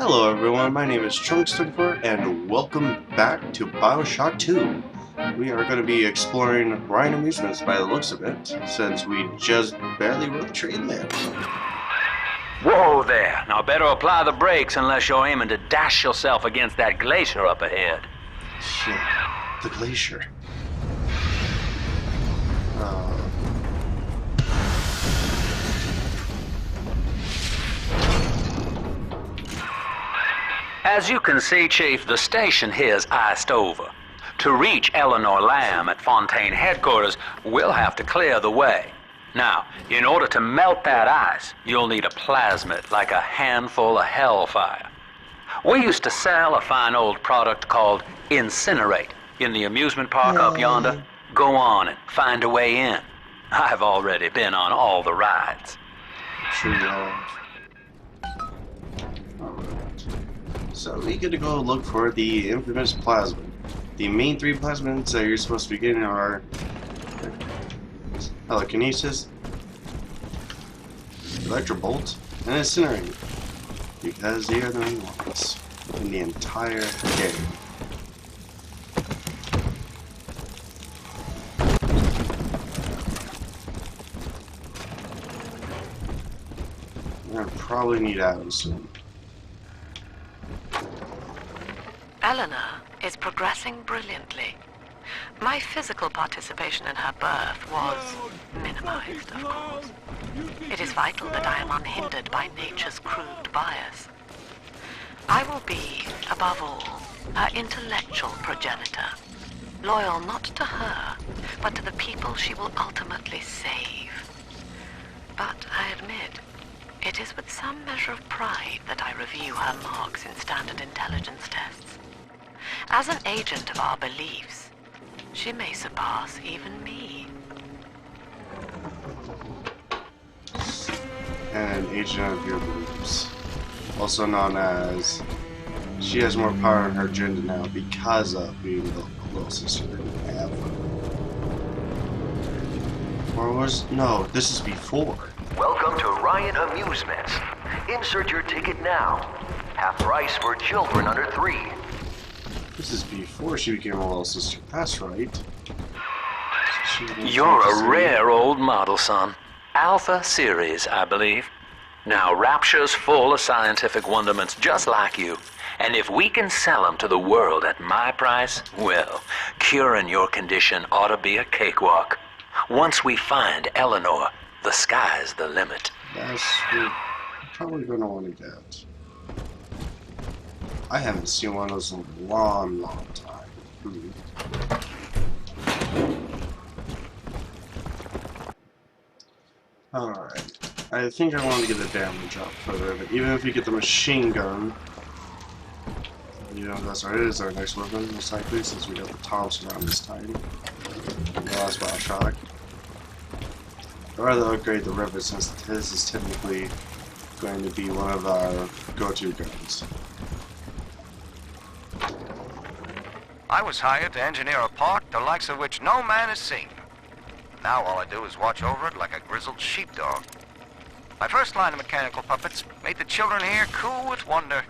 Hello everyone, my name is Trunks34 and welcome back to Bioshock 2. We are going to be exploring Ryan Amusements by the looks of it, since we just barely rode the train there. Whoa there! Now better apply the brakes unless you're aiming to dash yourself against that glacier up ahead. Shit, the glacier. As you can see, Chief, the station here's iced over. To reach Eleanor Lamb at Fontaine headquarters, we'll have to clear the way. Now, in order to melt that ice, you'll need a plasmid, like a handful of hellfire. We used to sell a fine old product called Incinerate in the amusement park up yonder. Go on and find a way in. I've already been on all the rides. Sure you have. So we get to go look for the infamous plasmid. The main three plasmids that you're supposed to be getting are telekinesis, electrobolt, and incinerate, because they are the main ones in the entire game. We're gonna probably need atoms soon. Eleanor is progressing brilliantly. My physical participation in her birth was minimized, of course. It is vital that I am unhindered by nature's crude bias. I will be, above all, her intellectual progenitor, loyal not to her, but to the people she will ultimately save. But I admit, it is with some measure of pride that I review her marks in standard intelligence tests. As an agent of our beliefs, she may surpass even me. And an agent of your beliefs, also known as she has more power in her agenda now because of being the little sister that you have. Or was no? This is before. Welcome to Ryan Amusements. Insert your ticket now. Half price for children under 3. This is before she became a little sister. That's right. You're a rare old model, son. Alpha series, I believe. Now, Rapture's full of scientific wonderments just like you. And if we can sell them to the world at my price, well, curing your condition ought to be a cakewalk. Once we find Eleanor, the sky's the limit. That's what we're probably going to want to get. I haven't seen one of those in a long, long time. Alright. I think I want to get the damage up further, but even if we get the machine gun, you know, that's what it is, our next weapon, most likely, since we got the Thompson around this time. The last Bioshock. I'd rather upgrade the Rivet, since this is typically going to be one of our go-to guns. I was hired to engineer a park the likes of which no man has seen. Now all I do is watch over it like a grizzled sheepdog. My first line of mechanical puppets made the children here cool with wonder.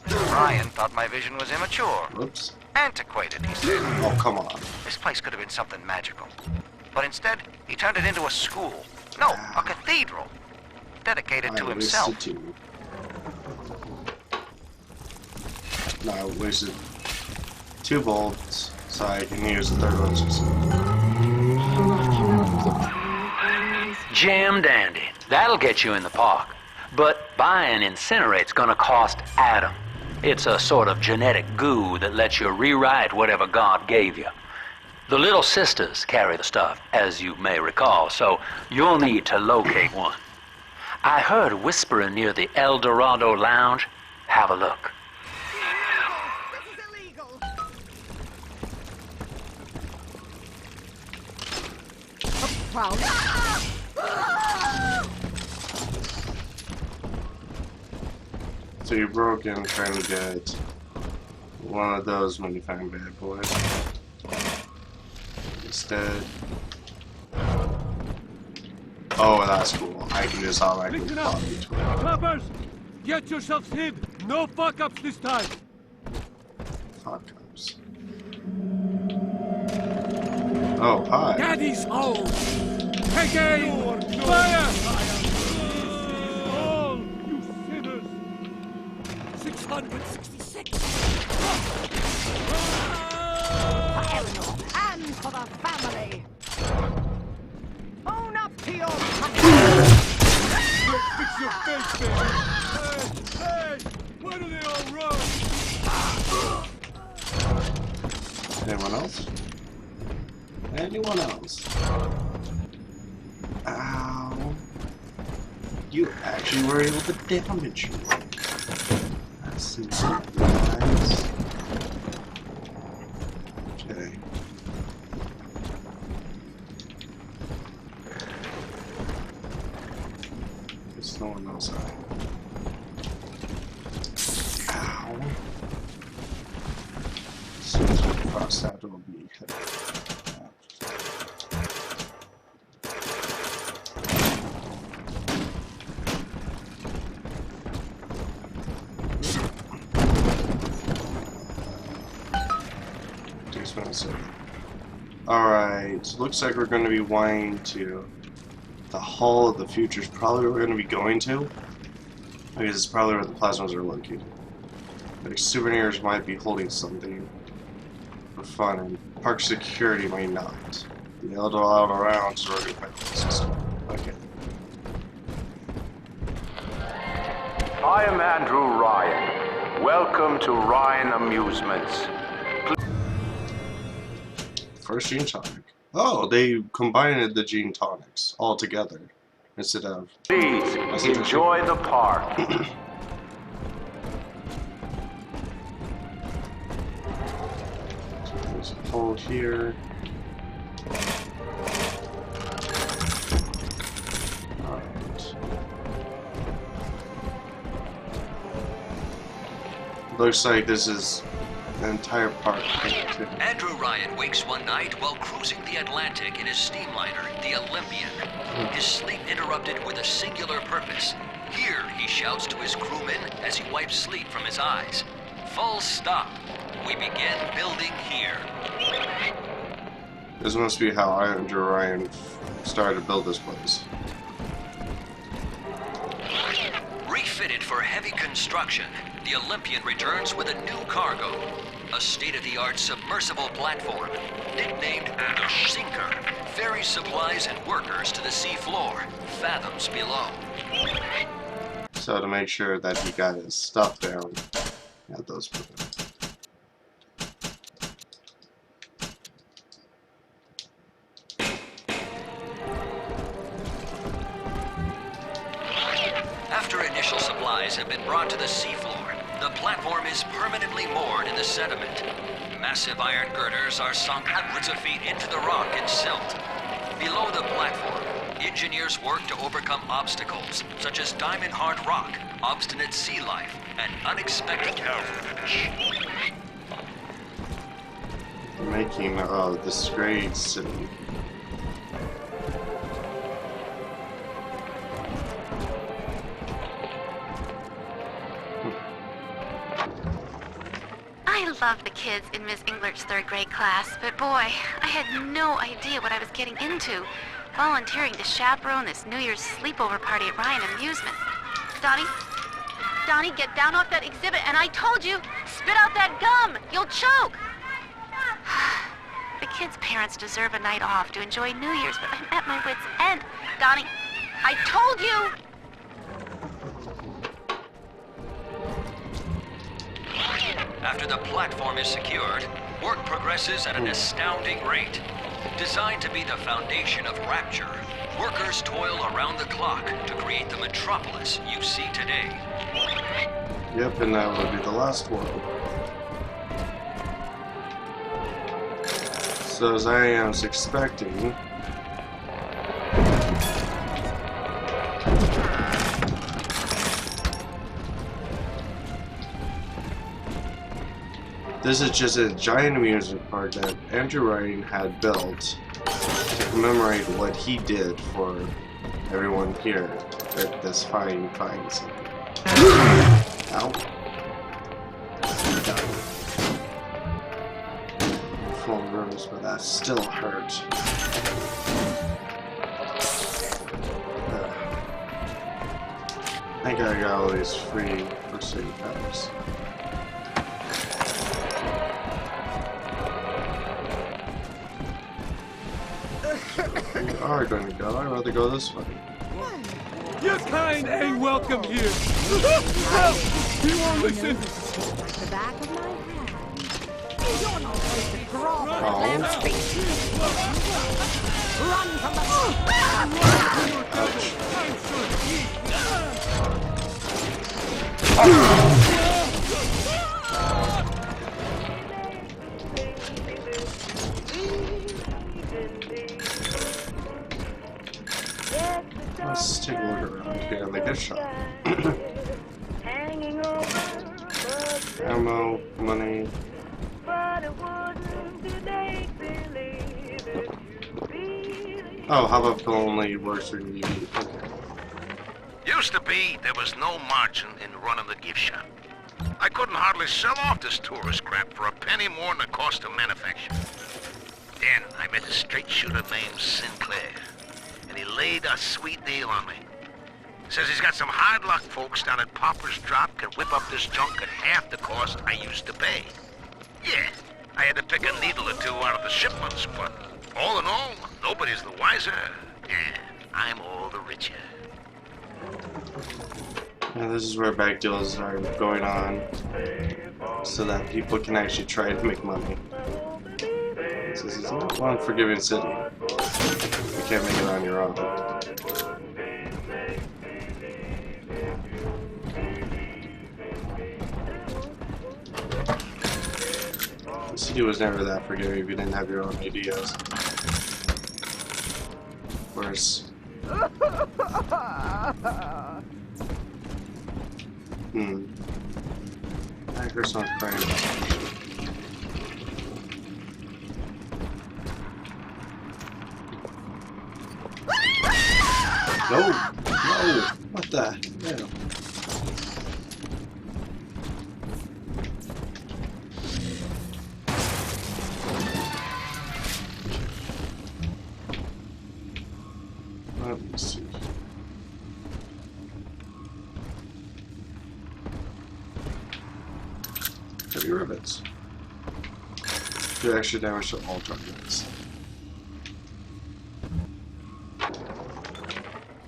Ryan thought my vision was immature. Whoops. Antiquated, he said. Oh, come on. This place could have been something magical. But instead, he turned it into a school. No, a cathedral. Dedicated to himself. Two. No, I wasted 2 bolts, so I can use the third one. Jam dandy. That'll get you in the park. But buying Incinerate's gonna cost Adam. It's a sort of genetic goo that lets you rewrite whatever God gave you. The little sisters carry the stuff, as you may recall, so you'll need to locate one. I heard whispering near the El Dorado Lounge. Have a look. So you're broken trying to get one of those when you find bad boys. Instead. Oh, that's cool. I can just automatically pop between. Clappers! Get yourselves hid! No fuck-ups this time! Fuck-ups. Oh, hi. Daddy's home! Take aim! Fire! All you sinners! 666! And for the family! Own up to your Fix your face, baby! Hey! Why do they all run? Anyone else? Anyone else? Ow. You actually were able to damage me. That's nice. Okay. There's no one else out. Ow. As soon as we cross that, it'll be hit. Alright, so looks like we're going to be wanting to... The Hall of the Future is probably where we're going to be going to. Because it's probably where the plasmas are located. Like, souvenirs might be holding something for fun, and park security might not. The other all around, so we're going to find the system. Okay. I am Andrew Ryan. Welcome to Ryan Amusements. First gene tonic. Oh, they combined the gene tonics all together instead of. Please enjoy the park. There's a hole here. Alright. Looks like this is the entire park. Andrew Ryan wakes one night while cruising the Atlantic in his steamliner, the Olympian. His sleep interrupted with a singular purpose. Here, he shouts to his crewmen as he wipes sleep from his eyes. Full stop. We begin building here. This must be how Andrew Ryan started to build this place. Refitted for heavy construction, the Olympian returns with a new cargo. A state-of-the-art submersible platform, nicknamed the Sinker, ferries supplies and workers to the sea floor, fathoms below. So to make sure that he got his stuff down, had those put in. After initial supplies have been brought to the seafloor, the platform is permanently moored in the sediment. Massive iron girders are sunk hundreds of feet into the rock and silt. Below the platform, engineers work to overcome obstacles such as diamond-hard rock, obstinate sea life, and unexpected Making this great city. I love the kids in Miss Englert's third grade class, but boy, I had no idea what I was getting into. Volunteering to chaperone this New Year's sleepover party at Ryan Amusement. Donnie, get down off that exhibit, and I told you, spit out that gum! You'll choke! The kids' parents deserve a night off to enjoy New Year's, but I'm at my wit's end. Donnie, I told you! After the platform is secured, work progresses at an astounding rate. Designed to be the foundation of rapture, workers toil around the clock to create the metropolis you see today. Yep, and that will be the last one. So as I am expecting, this is just a giant amusement park that Andrew Ryan had built to commemorate what he did for everyone here at this fine city. Ow. still hurt. I think I got all these free first aid powers. We are going to go. I'd rather go this way. Your kind ain't welcome here. Help! You won't listen. Like the back of my hand. You're not supposed to grovel at Oh. their feet. Run from Let's take a look around here. The gift shop. Ammo, money. Oh, how about Bill only works for you? Used to be, there was no margin in running the gift shop. I couldn't hardly sell off this tourist crap for a penny more than the cost of manufacture. Then I met a straight shooter named Sinclair, and he laid a sweet deal on me. Says he's got some hard luck folks down at Popper's Drop can whip up this junk at half the cost I used to pay. Yeah, I had to pick a needle or two out of the shipments, but all in all, nobody's the wiser, and I'm all the richer. Yeah, this is where bag deals are going on, so that people can actually try to make money. This is not one forgiving city. You can't make it on your own. The city was never that forgiving if you didn't have your own ideas. Whereas... I heard someone crying. No! No! What the hell? Let me see. Heavy rivets. Do extra damage to all targets.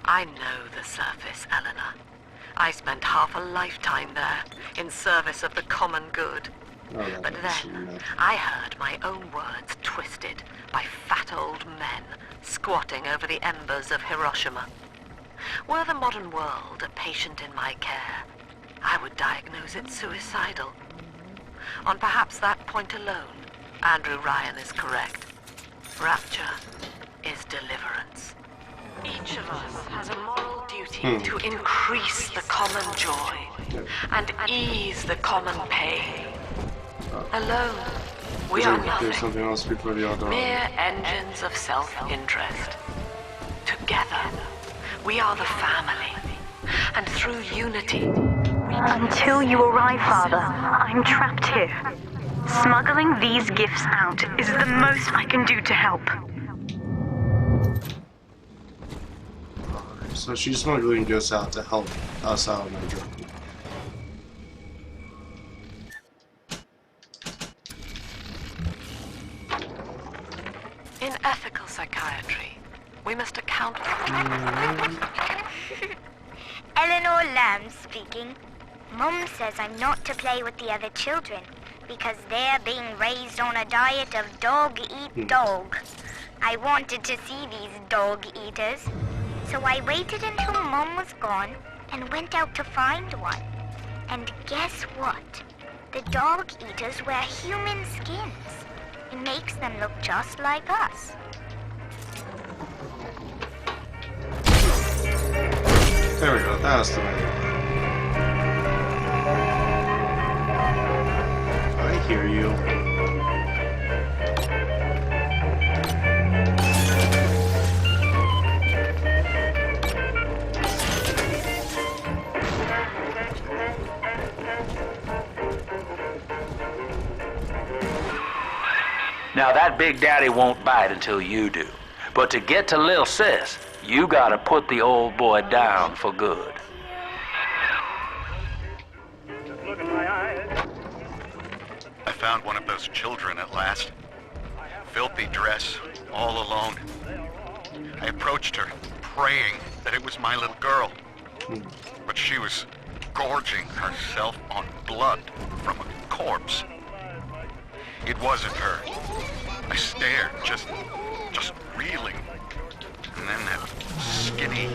I know the surface, Eleanor. I spent half a lifetime there, in service of the common good. Oh, that But then, I heard my own words twisted by fat old men squatting over the embers of Hiroshima. Were the modern world a patient in my care, I would diagnose it suicidal. On perhaps that point alone, Andrew Ryan is correct. Rapture is deliverance. Each of us has a moral duty to increase the common joy and ease the common pain. Alone, we are do something nothing, else before the other. mere engines of self-interest. Together, we are the family, and through unity, Until you arrive, Father, I'm trapped here. Smuggling these gifts out is the most I can do to help. So she's smuggling gifts out to help us out in our journey. in ethical psychiatry, we must account for... Eleanor Lamb speaking. Mum says I'm not to play with the other children because they're being raised on a diet of dog-eat-dog. I wanted to see these dog-eaters, so I waited until Mum was gone and went out to find one. And guess what? The dog-eaters wear human skins. It makes them look just like us. There we go, that's the way. I hear you. Now that Big Daddy won't bite until you do. But to get to Lil Sis, you gotta put the old boy down for good. I found one of those children at last. Filthy dress, all alone. I approached her, praying that it was my little girl. But she was gorging herself on blood from a corpse. It wasn't her. I stared, just reeling. And then that skinny,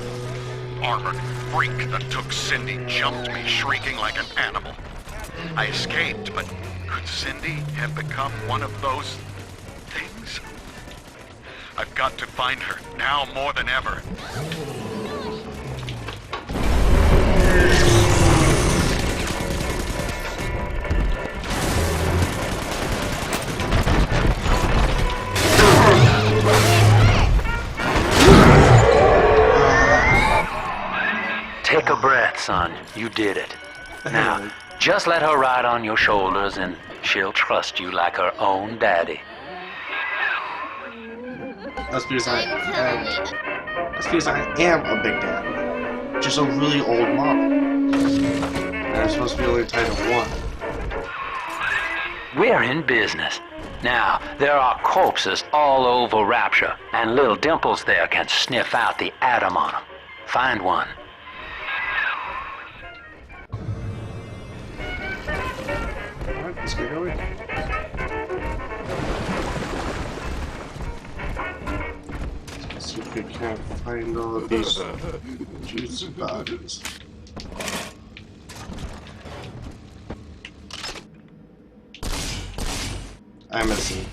armored freak that took Cindy jumped me, shrieking like an animal. I escaped, but could Cindy have become one of those things? I've got to find her, now more than ever. Take a breath, son. You did it. Now, just let her ride on your shoulders and she'll trust you like her own daddy. That's because I am a big daddy. Just a really old model. And I'm supposed to be only tied to one. We're in business. Now, there are corpses all over Rapture, and little Dimples there can sniff out the atom on them. Find one. Alright, let's get going. Let's see if we can find all of these juicy bodies. I'm missing.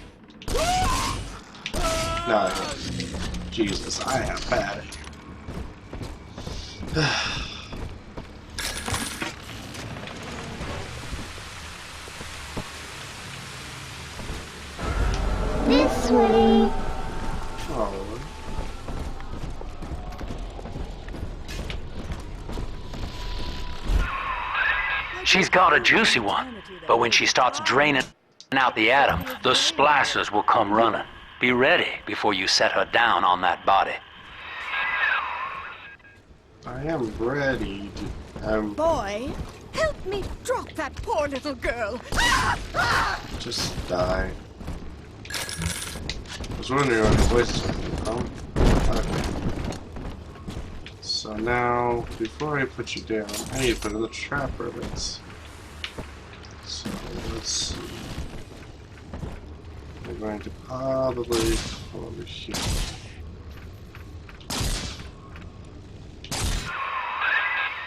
No, I don't. Jesus, I am bad. This way. Oh. She's got a juicy one, but when she starts draining out the atom, the splicers will come running. Be ready before you set her down on that body. I am ready to... Boy, help me drop that poor little girl. Just die. I was wondering where the voices were coming from. Okay. So now, before I put you down, I need to put in the trap ribbons. So let's see. We're going to probably go over here.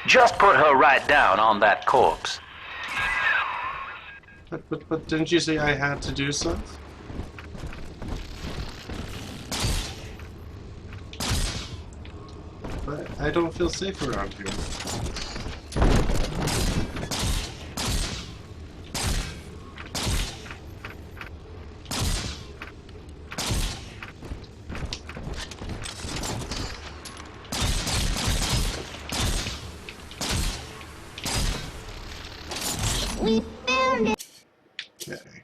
Just put her right down on that corpse. But didn't you say I had to do stuff? But I don't feel safe around here. We found it. Okay.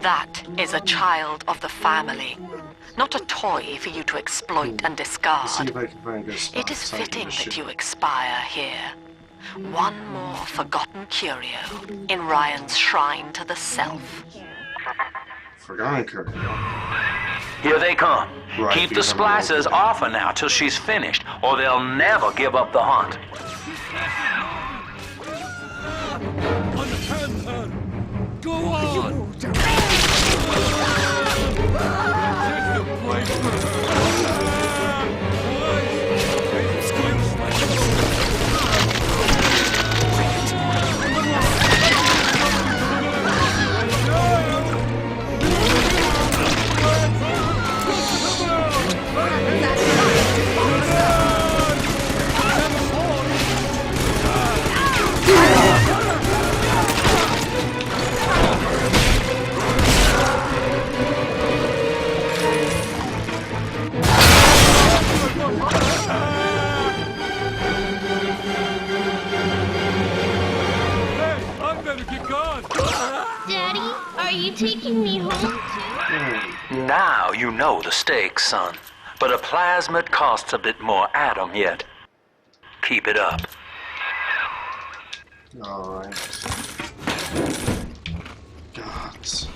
That is a child of the family, not a toy for you to exploit and discard. Let's see if I can find a spot It is so I can fitting just that shoot. you expire here. One more forgotten curio in Ryan's shrine to the self. Forgotten curio. Here they come. Right, Keep the because I'm old. splicers off her now till she's finished, or they'll never give up the hunt. On the panther! Go on! Take the place for taking me home too? Now you know the stakes, son. But a plasmid costs a bit more atom yet. Keep it up. Alright. Gods.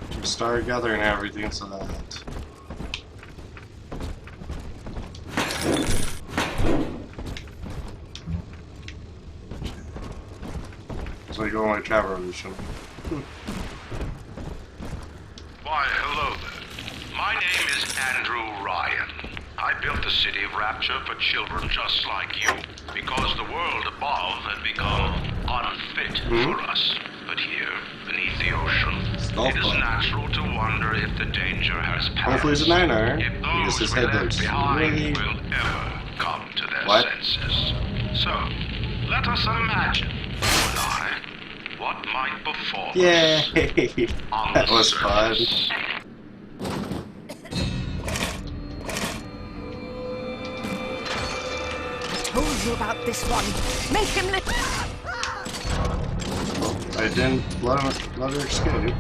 Just start gathering everything so that. It's like going like travel revolution. Why, hello there. My name is Andrew Ryan. I built the city of Rapture for children just like you, because the world above had become unfit for us. But here, beneath the ocean, it is natural to wonder if the danger has passed. Hopefully it's a niner. If those we left behind will ever come to their senses. So, let us imagine, you and I, what might befall us. Yay! That was fun. Told you about this one. Make him I didn't let her escape.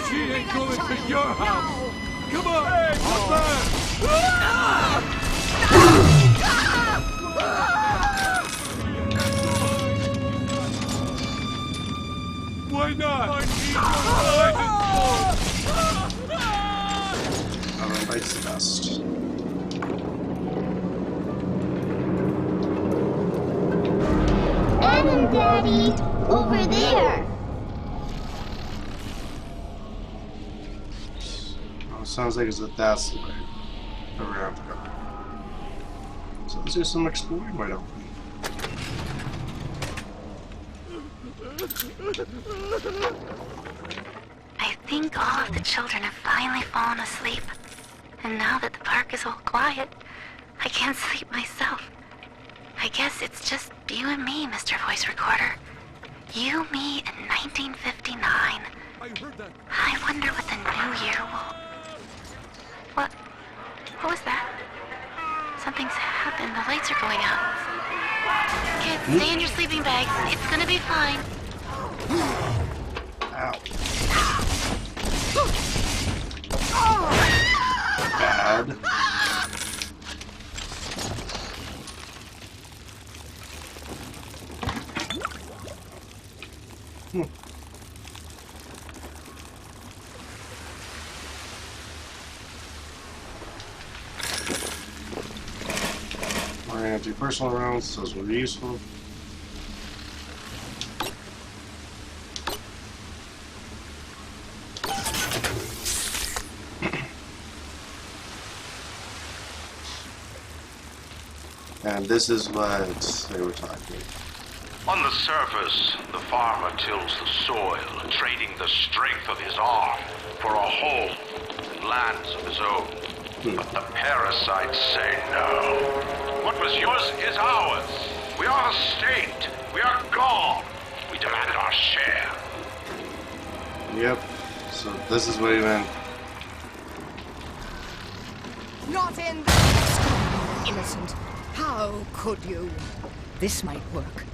She ain't going to your house. Come on, hey, come back. Why not? Everybody's the best. Adam, Daddy, over there. Oh, sounds like that's the way that we're gonna have to go. So let's do some exploring, why don't we? I think all of the children have finally fallen asleep. And now that the park is all quiet, I can't sleep myself. I guess it's just you and me, Mr. Voice Recorder. You, me, and 1959. I heard that. I wonder what the new year will... What was that? Something's happened. The lights are going out. Kids, stay in your sleeping bags. It's gonna be fine. Ow. Bad. We're gonna do personal rounds, those will be useful. And this is what they were talking. On the surface, the farmer tills the soil, trading the strength of his arm for a home and lands of his own. But the parasites say no. What was yours is ours. We are the state. We are God. We demand our share. Yep. So this is what he meant. Not in the innocent. How could you? This might work.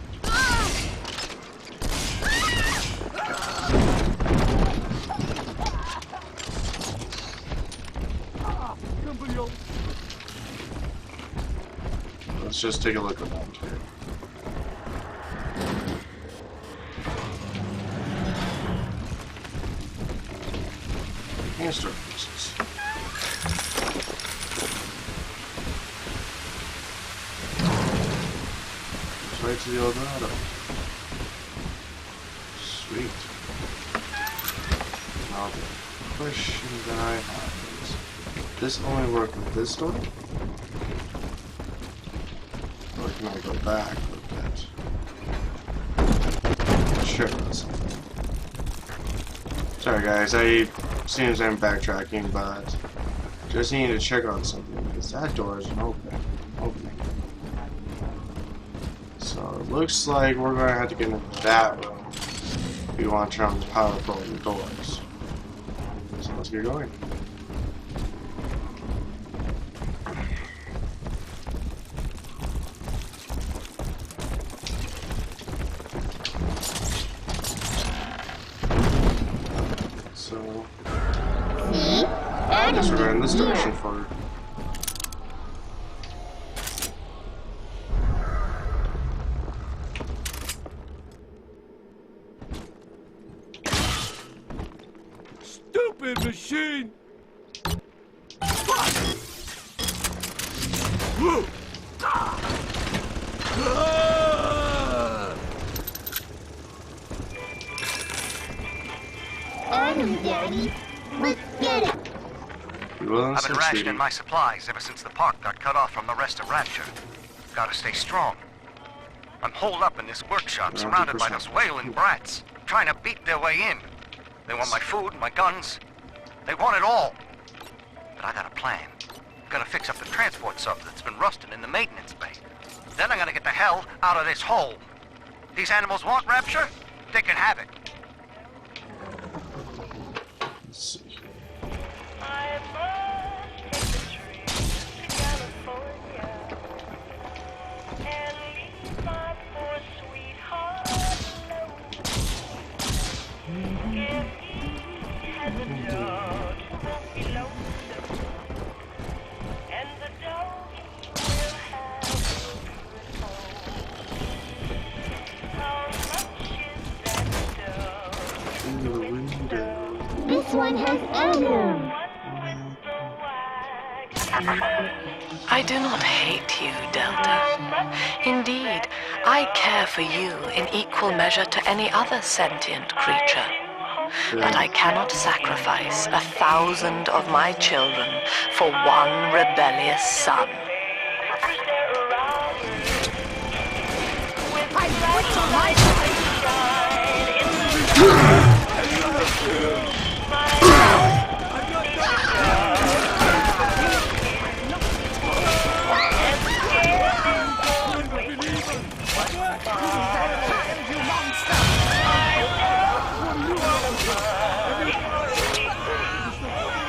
Let's just take a look around here. Hamster pieces. Right to the Eldorado. Sweet. Now the question that I have is, this only work with this door? Or can I go back with it? Sure, that's something. Sorry guys, seems I'm backtracking, but just need to check on something because that door isn't opening. So it looks like we're going to have to get into that room if we want to turn on the power for all the doors. So let's get going. guess we're going in this direction for her. Stupid machine! Adam, Daddy. Let's get it. I've been rationing my supplies ever since the park got cut off from the rest of Rapture. Gotta stay strong. I'm holed up in this workshop, surrounded by those whaling brats, trying to beat their way in. They want my food, my guns. They want it all. But I got a plan. Gonna fix up the transport sub that's been rusting in the maintenance bay. Then I'm gonna get the hell out of this hole. These animals want Rapture? They can have it. Let's see. This one has Adam. I do not hate you, Delta. Indeed, I care for you in equal measure to any other sentient creature. But I cannot sacrifice 1,000 of my children for one rebellious son.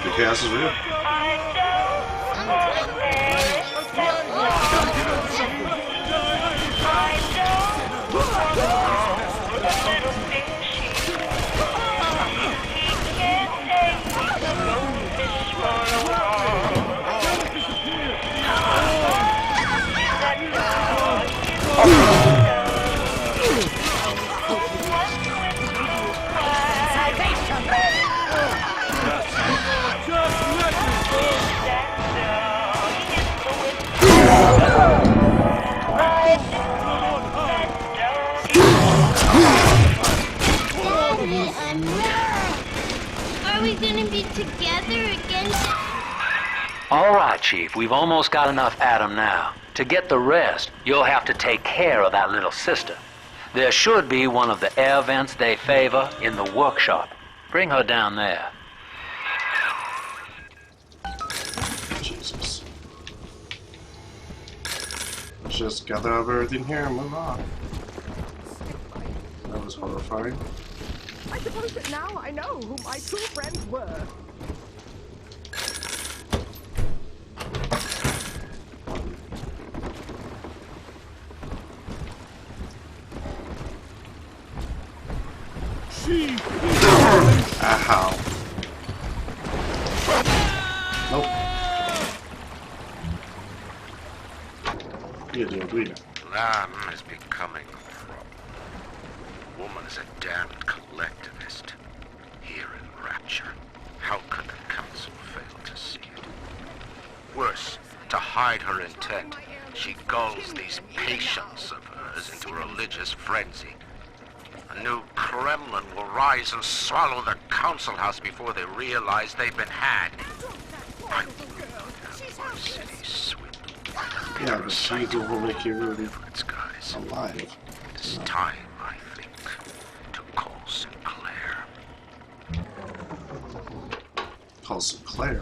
The chaos is real. Are we gonna be together again? All right, Chief, we've almost got enough Adam now. To get the rest, you'll have to take care of that little sister. There should be one of the air vents they favor in the workshop. Bring her down there. Jesus. Let's just gather up everything here and move on. That was horrifying. I suppose that now I know who my true friends were. Ow. Nope. You do it, we know. Lamb is becoming a problem. Woman is a damned collectivist. Here in Rapture, how could the council fail to see it? Worse, to hide her intent, she gulls these patients of hers into a religious frenzy. A new Kremlin will rise and swallow the council house before they realize they've been had. City swindle. Yeah, but she will make you really alive. It is time, I think, to call Sinclair. Call Sinclair?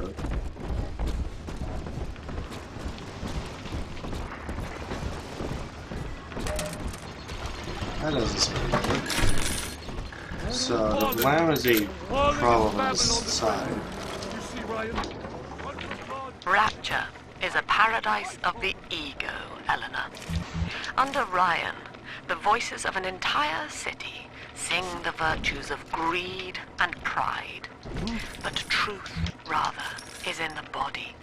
That doesn't sound good. So, the lamb is a problem on this side. Rapture is a paradise of the ego, Eleanor. Under Ryan, the voices of an entire city sing the virtues of greed and pride. But truth, rather, is in the body.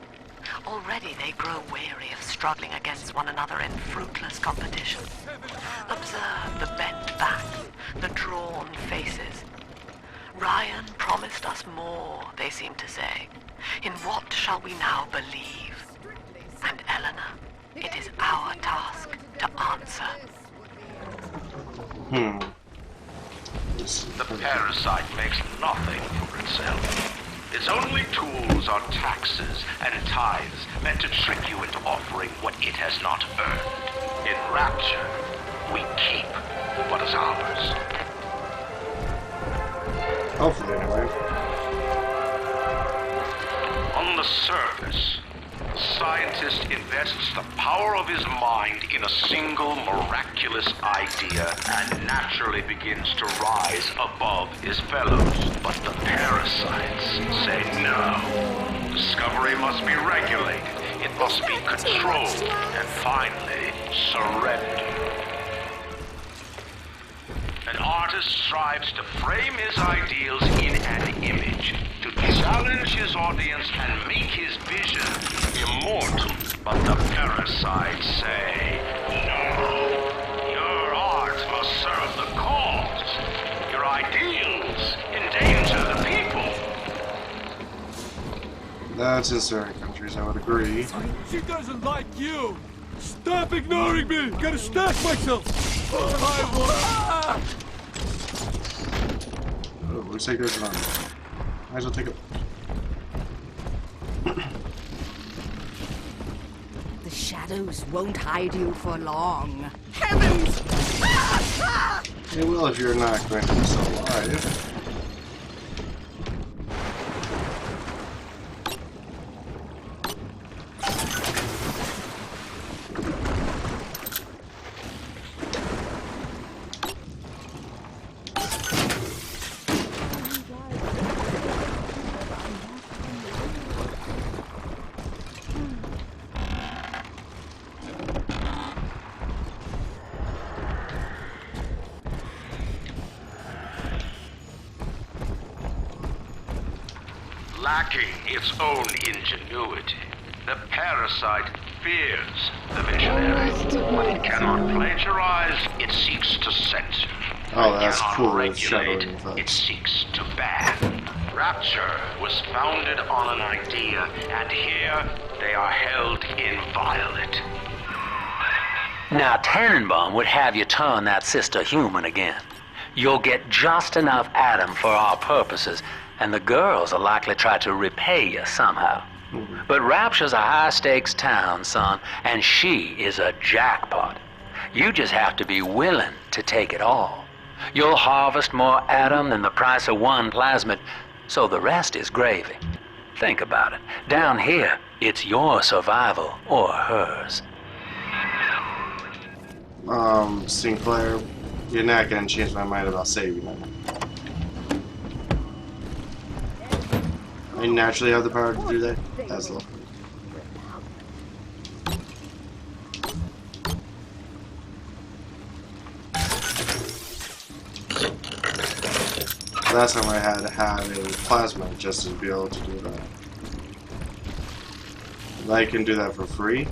Already they grow weary of struggling against one another in fruitless competition. Observe the bent back, the drawn faces. Ryan promised us more, they seem to say. In what shall we now believe? And Eleanor, it is our task to answer. The parasite makes nothing for itself. Its only tools are taxes and tithes meant to trick you into offering what it has not earned. In rapture, we keep what is ours. Hopefully, anyway. On the surface, the scientist invests the power of his mind in a single miraculous idea and naturally begins to rise above his fellows. But the parasites say no. Discovery must be regulated. It must be controlled. And finally, surrender. An artist strives to frame his ideals in an image, to challenge his audience and make his vision immortal. But the parasites say, no, your art must serve the cause. Your ideals endanger the people. That's in certain countries, I would agree. She doesn't like you. Stop ignoring me. Gotta stack myself. Oh, looks like there's none. Might as well take it. The shadows won't hide you for long. Heavens! It will if you're not going to be so alive. Lacking its own ingenuity, the parasite fears the visionary. What it cannot plagiarize, it seeks to censor. Oh, What it that's cannot cool, it's regulate, shadowing effects. it seeks to ban. Rapture was founded on an idea, and here they are held inviolate. Now, Tannenbaum would have you turn that sister human again. You'll get just enough Adam for our purposes, and the girls will likely try to repay you somehow. But Rapture's a high-stakes town, son, and she is a jackpot. You just have to be willing to take it all. You'll harvest more Adam than the price of one plasmid, so the rest is gravy. Think about it. Down here, it's your survival or hers. Sinclair, you're not gonna change my mind about saving them. I naturally have the power to do that. That's lovely. Last time I had to have a plasma just to be able to do that. If I can do that for free,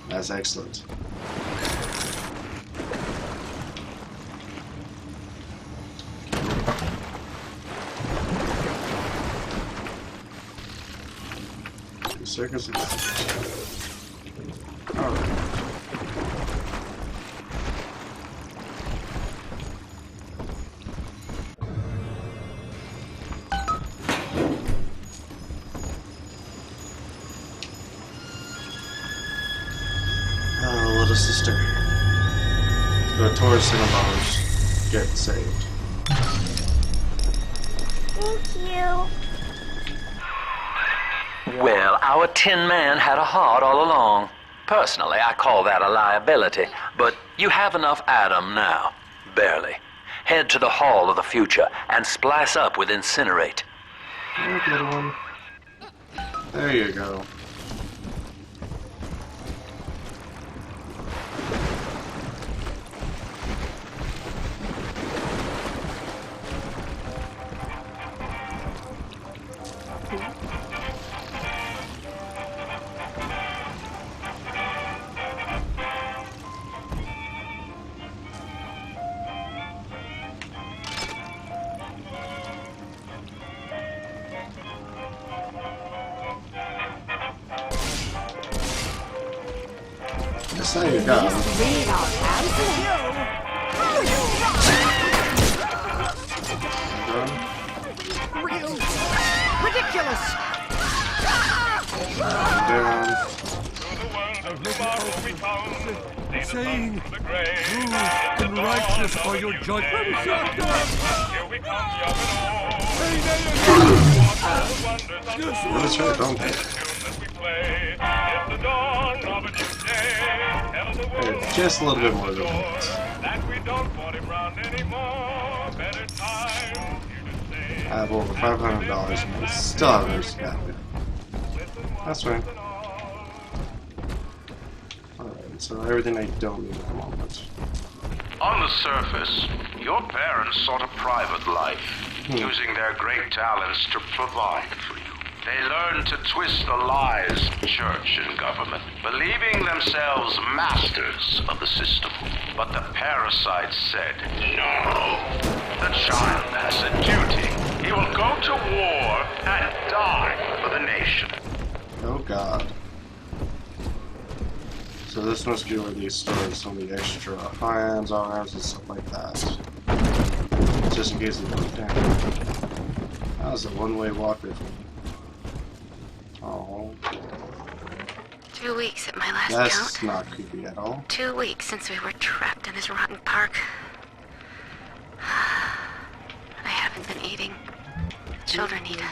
that's excellent. Circus. Alright. Oh, little sister. The Taurus Cinnabons get saved. Thank you. Well, our Tin Man had a heart all along. Personally, I call that a liability, but you have enough Adam now. Barely. Head to the Hall of the Future and splice up with Incinerate. Good one. There you go. God. Read our plans to you. Real. Ridiculous. Down. Saying, true and righteous are your judgments. What is her don't they? Hey, just a little bit more than that. I have over $500 and I still haven't reached that yet. That's fine. Alright, so everything I don't need at the moment. On the surface, your parents sought a private life, using their great talents to provide for you. They learned to twist the lies of church and government, believing themselves masters of the system. But the parasites said, no, the child has a duty. He will go to war and die for the nation. Oh god. So this must be where they store some of the extra ions, arms, and stuff like that. Just in case they put it down. That was a one-way walkway for me. Oh. 2 weeks at my last That's count. not creepy at all. 2 weeks since we were trapped in this rotten park. I haven't been eating. Children need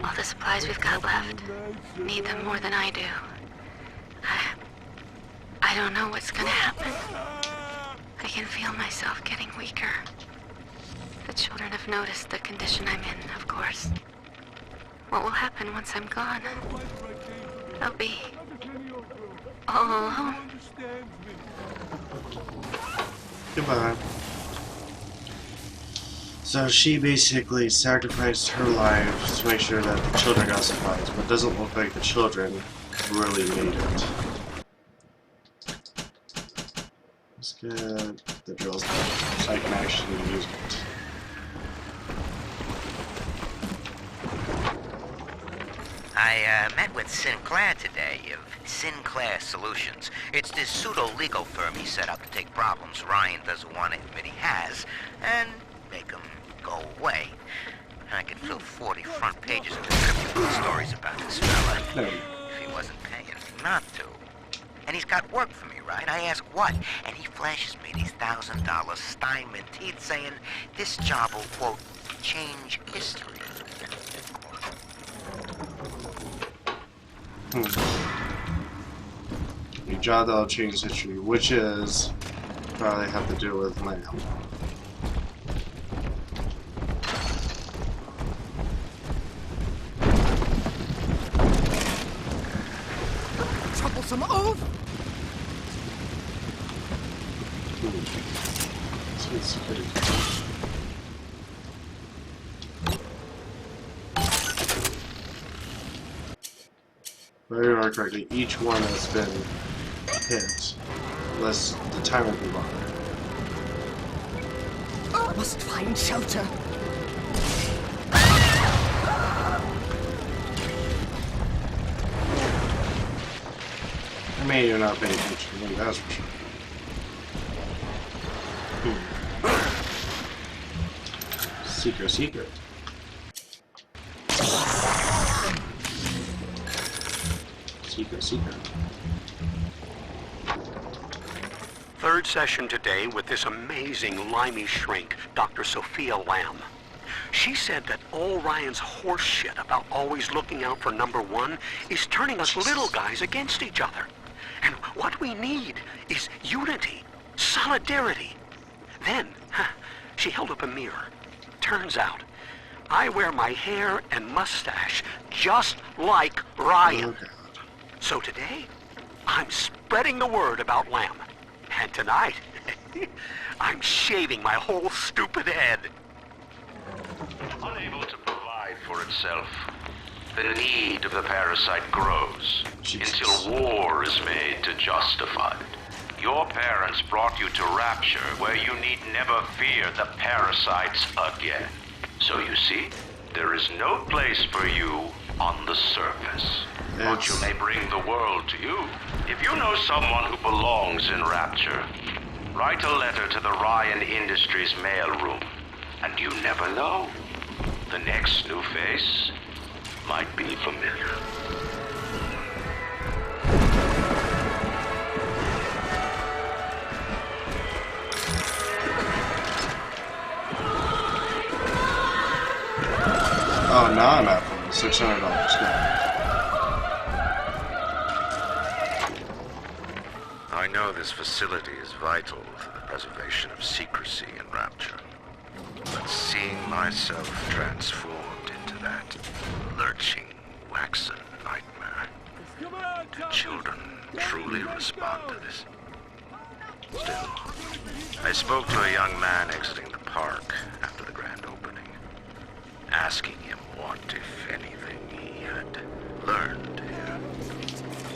all the supplies we've got left. Need them more than I do. I don't know what's gonna happen. I can feel myself getting weaker. The children have noticed the condition I'm in, of course. What will happen once I'm gone? I'll be all alone. Goodbye. So she basically sacrificed her life to make sure that the children got supplies, but it doesn't look like the children really made it. Let's get the drills done so I can actually use it. I met with Sinclair today of Sinclair Solutions. It's this pseudo-legal firm he set up to take problems Ryan doesn't want to admit he has and make them go away. I could fill 40 front pages of descriptive stories about this fella if he wasn't paying not to. And he's got work for me, right? I ask what? And he flashes me these $1,000 Steinman teeth saying this job will, quote, change history. A job that'll change history, which is probably have to do with Lamb. Troublesome oaf! It's pretty. If I remember correctly, each one has been hit, unless the timer be longer. Must find shelter. I mean, you're not paying attention to me, that's for sure. Secret, secret. Secret, secret. Third session today with this amazing limey shrink, Dr. Sophia Lamb. She said that all Ryan's horse shit about always looking out for number one is turning us little guys against each other. And what we need is unity, solidarity. Then, she held up a mirror. Turns out, I wear my hair and mustache just like Ryan. So today, I'm spreading the word about Lamb. And tonight, I'm shaving my whole stupid head. Unable to provide for itself, the need of the parasite grows until war is made to justify it. Your parents brought you to Rapture, where you need never fear the parasites again. So you see, there is no place for you on the surface. Rapture may bring the world to you. If you know someone who belongs in Rapture, write a letter to the Ryan Industries mailroom. And you never know. The next new face might be familiar. Oh, now I'm at $600. I know this facility is vital for the preservation of secrecy in Rapture. But seeing myself transformed into that lurching, waxen nightmare, do children truly respond to this? Still, I spoke to a young man exiting the park after the grand opening, asking him what, if anything, he had learned here.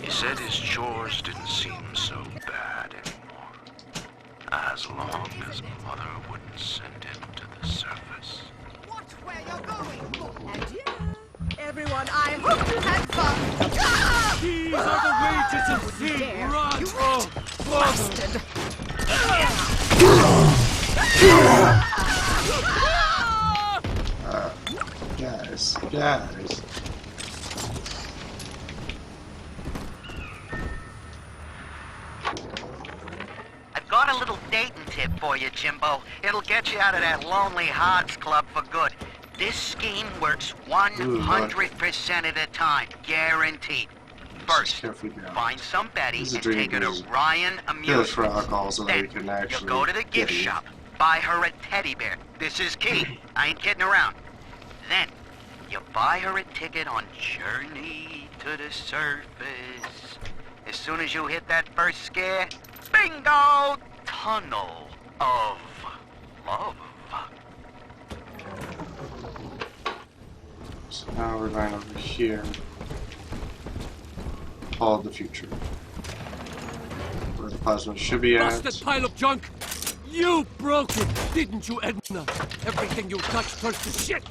He said his chores didn't seem so bad anymore, as long as Mother wouldn't send him to the surface. Watch where you're going. And you, everyone, I hope you had fun. Ah! These are the wages of sin. Run! You Oh, bastard! Guys. I've got a little dating tip for you, Jimbo. It'll get you out of that lonely hearts club for good. This scheme works 100% of the time, guaranteed. First, find some Betty and take her to Ryan Amusements. Then, you'll go to the gift shop, buy her a teddy bear. This is key. I ain't kidding around. Then, you buy her a ticket on Journey to the Surface. As soon as you hit that first scare, bingo! Tunnel of Love. So now we're going over here. Hall of the Future. Where the plasma should be at. Busted pile of junk! You broke it, didn't you, Edna? Everything you touch turns to shit!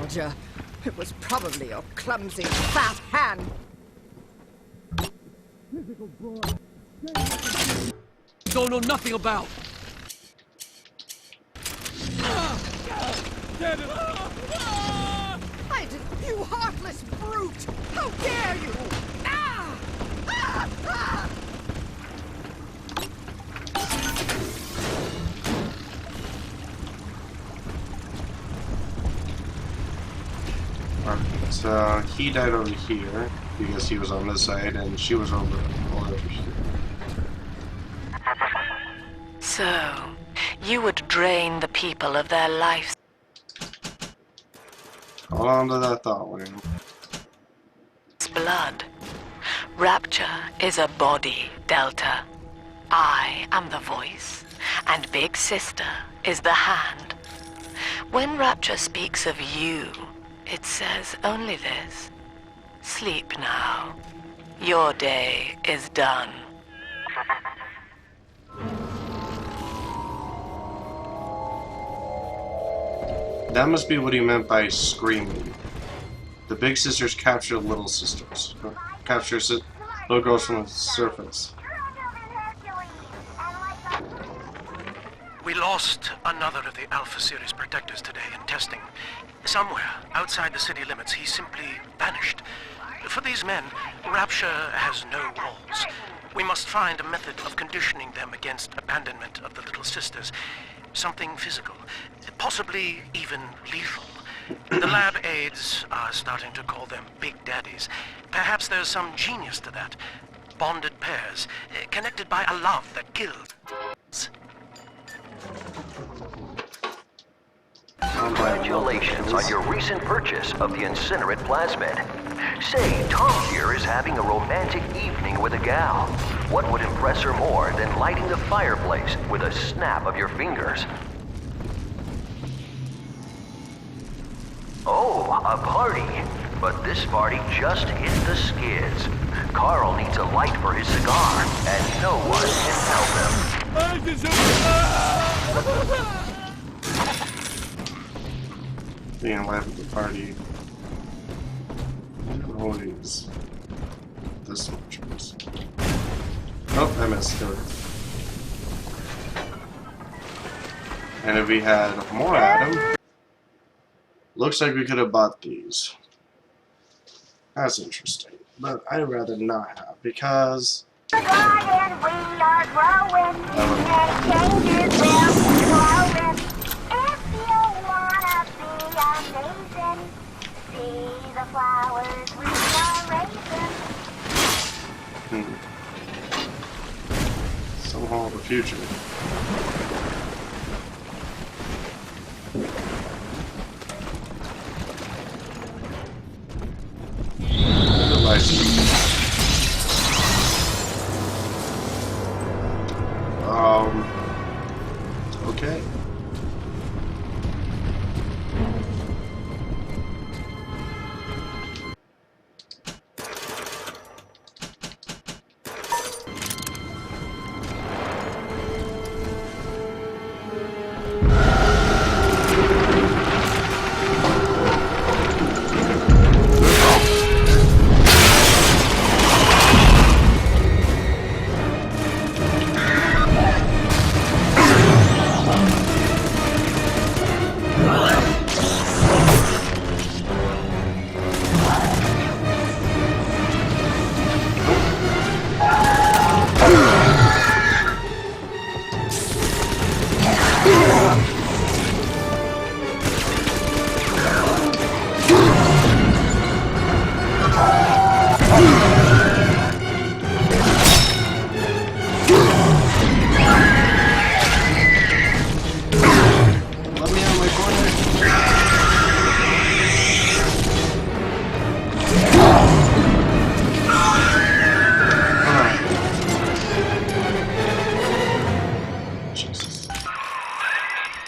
Roger, it was probably your clumsy, fat hand. Don't know nothing about. You heartless brute! How dare you! Ah! Ah! Ah! Alright, so he died over here because he was on this side and she was over here. So, you would drain the people of their life. Hold on to that thought, William. Blood. Rapture is a body, Delta. I am the voice, and Big Sister is the hand. When Rapture speaks of you, it says only this. Sleep now. Your day is done. That must be what he meant by screaming. The big sisters capture little sisters. Capture little girls from the surface. We lost another of the Alpha Series protectors today in testing. Somewhere outside the city limits, he simply vanished. For these men, Rapture has no walls. We must find a method of conditioning them against abandonment of the little sisters. Something physical, possibly even lethal. The lab aides are starting to call them Big Daddies. Perhaps there's some genius to that. Bonded pairs, connected by a love that kills. Congratulations on your recent purchase of the incinerate plasmid. Say, Tom here is having a romantic evening with a gal. What would impress her more than lighting the fireplace with a snap of your fingers? Oh, a party. But this party just hit the skids. Carl needs a light for his cigar, and no one can help him. Being alive at the party. always this much. Oh, I missed it. And if we had more Adam, looks like we could have bought these. That's interesting, but I'd rather not have because. Somehow the future. Good license. Okay.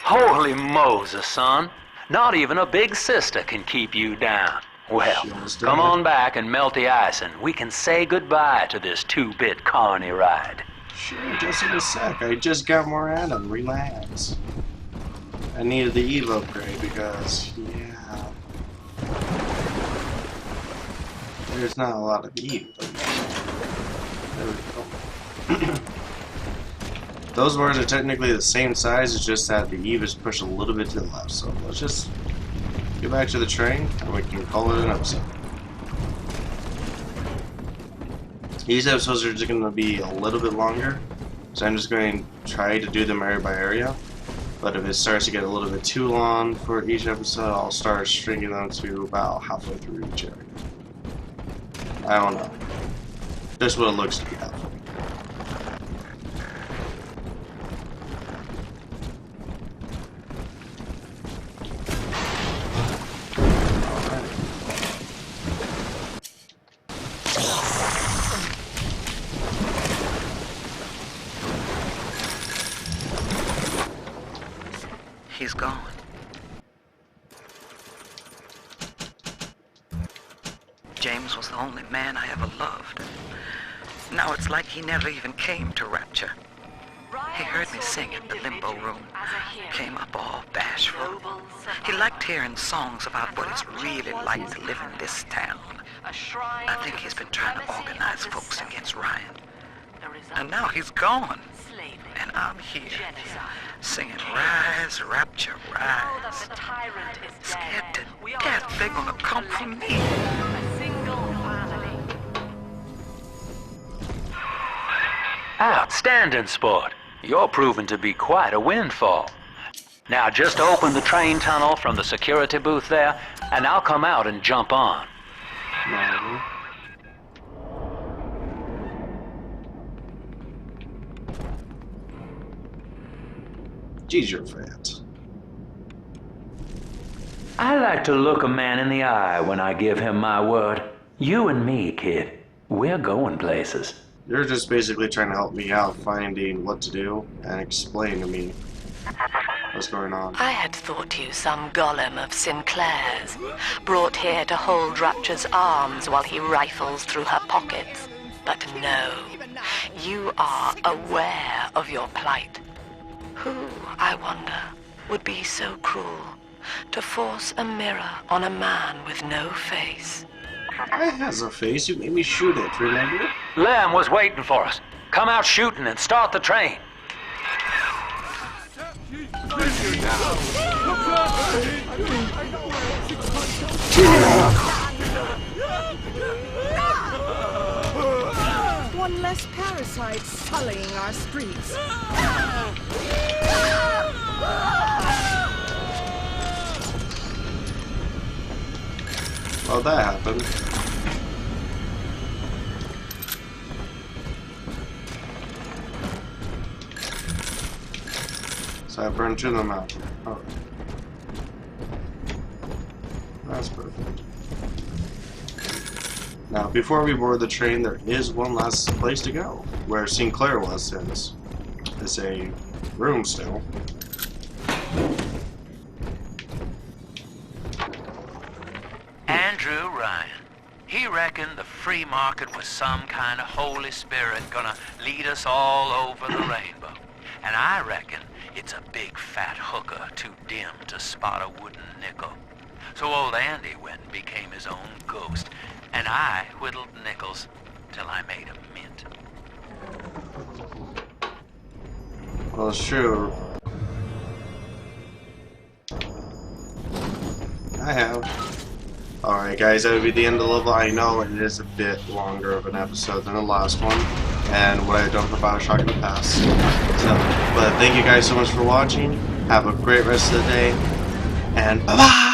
Holy Moses, son. Not even a big sister can keep you down. Well, come on back and melt the ice and we can say goodbye to this 2-bit carny ride. Sure, just in a sec. I just got more Adam. Relax. I needed the Eve upgrade because, yeah. There's not a lot of Eve. There we go. Those boards are technically the same size, it's just that the Eve is pushed a little bit to the left. So let's just get back to the train and we can call it an episode. These episodes are just going to be a little bit longer, so I'm just going to try to do them area by area. But if it starts to get a little bit too long for each episode, I'll start stringing them to about halfway through each area. I don't know. Just what it looks to be halfway. He's gone. James was the only man I ever loved. Now it's like he never even came to Rapture. He heard me sing at the limbo room, came up all bashful. He liked hearing songs about what it's really like to live in this town. I think he's been trying to organize folks against Ryan. And now he's gone. And I'm here, singing Rise, Rapture, Rise. Scared to death they're gonna come for me. Outstanding, sport. You're proving to be quite a windfall. Now just open the train tunnel from the security booth there, and I'll come out and jump on. Geez, you're fat. I like to look a man in the eye when I give him my word. You and me, kid, we're going places. You're just basically trying to help me out finding what to do and explain to me what's going on. I had thought you some golem of Sinclair's, brought here to hold Rapture's arms while he rifles through her pockets. But no, you are aware of your plight. Who, I wonder, would be so cruel to force a mirror on a man with no face? I has a face. You made me shoot it, remember? Lamb was waiting for us. Come out shooting and start the train. One less parasite sullying our streets. Well, that happened. So I burned to the mountain. Oh. That's perfect. Now, before we board the train, there is one last place to go, where Sinclair was, since it's a room still. Andrew Ryan. He reckoned the free market was some kind of Holy Spirit gonna lead us all over the rainbow. And I reckon it's a big fat hooker too dim to spot a wooden nickel. So old Andy went and became his own ghost, and I whittled nickels till I made a mint. Well, it's true. I have. Alright guys, that would be the end of the level. I know it is a bit longer of an episode than the last one, and what I've done for Bioshock in the past. But thank you guys so much for watching. Have a great rest of the day, and bye-bye!